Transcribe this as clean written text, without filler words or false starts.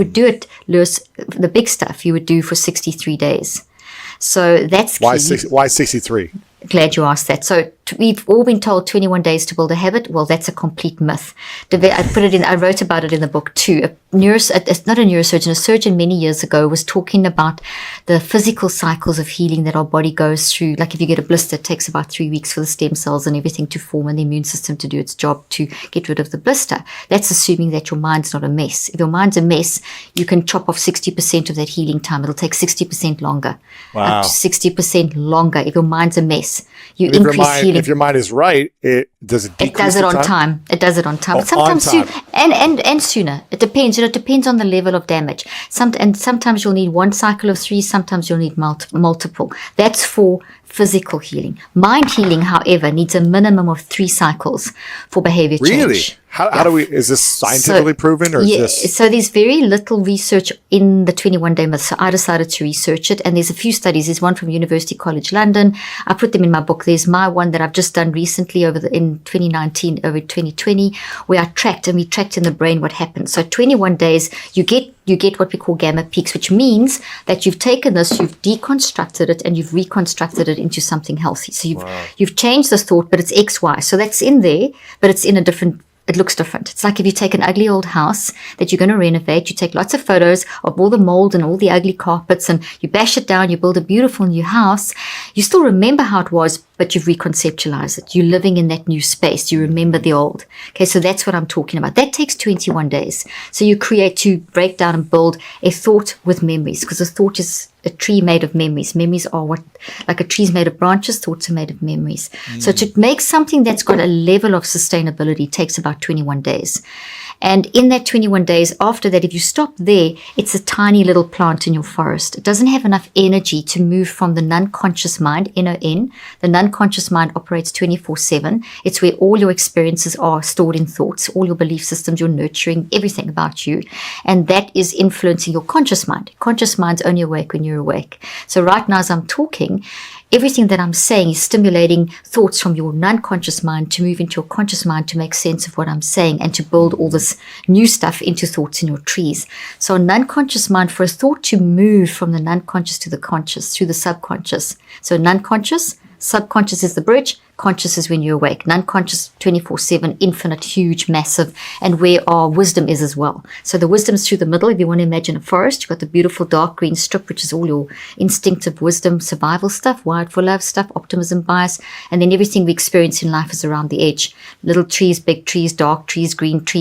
would do it, Lewis, the big stuff you would do for 63 days. So that's key. Why 63? Glad you asked that. So we've all been told 21 days to build a habit. Well, that's a complete myth. I wrote about it in the book too. It's not a neurosurgeon, a surgeon many years ago was talking about the physical cycles of healing that our body goes through. Like if you get a blister, it takes about 3 weeks for the stem cells and everything to form and the immune system to do its job to get rid of the blister. That's assuming that your mind's not a mess. If your mind's a mess, you can chop off 60% of that healing time. It'll take 60% longer. Wow. Up to 60% longer if your mind's a mess. You increase healing. If your mind is right, does it decrease? It does it on time. It does it on time. Sometimes on time. And sooner. It depends. It depends on the level of damage. Sometimes you'll need one cycle of 3. Sometimes you'll need multiple. That's for physical healing. Mind healing, however, needs a minimum of 3 cycles for behavior change. Really? How do we? Is this scientifically proven, or is this? So there's very little research in the 21-day myth. So I decided to research it, and there's a few studies. There's one from University College London. I put them in my book. There's my one that I've just done recently in 2019 over 2020, where I tracked in the brain what happens. So 21 days, you get what we call gamma peaks, which means that you've taken this, you've deconstructed it, and you've reconstructed it into something healthy. So you've changed this thought, but it's XY. So that's in there, but it's in a different. It looks different. It's like if you take an ugly old house that you're going to renovate, you take lots of photos of all the mold and all the ugly carpets and you bash it down, you build a beautiful new house. You still remember how it was, but you've reconceptualized it. You're living in that new space. You remember the old. Okay, so that's what I'm talking about. That takes 21 days. So you break down and build a thought with memories, because a thought is a tree made of memories. Memories are like a tree's made of branches, thoughts are made of memories. So to make something that's got a level of sustainability takes about 21 days. And in that 21 days, after that, if you stop there, it's a tiny little plant in your forest. It doesn't have enough energy to move from the non-conscious mind, NON. The non-conscious mind operates 24/7. It's where all your experiences are stored in thoughts, all your belief systems, your nurturing, everything about you. And that is influencing your conscious mind. Conscious mind's only awake when you're awake. So right now, as I'm talking, everything that I'm saying is stimulating thoughts from your non-conscious mind to move into your conscious mind to make sense of what I'm saying and to build all this new stuff into thoughts in your trees. So a non-conscious mind, for a thought to move from the non-conscious to the conscious through the subconscious. So non-conscious, subconscious is the bridge, conscious is when you're awake. Non-conscious, 24/7, infinite, huge, massive, and where our wisdom is as well. So the wisdom is through the middle. If you want to imagine a forest, you've got the beautiful dark green strip, which is all your instinctive wisdom, survival stuff, wired for love stuff, optimism, bias, and then everything we experience in life is around the edge. Little trees, big trees, dark trees, green trees.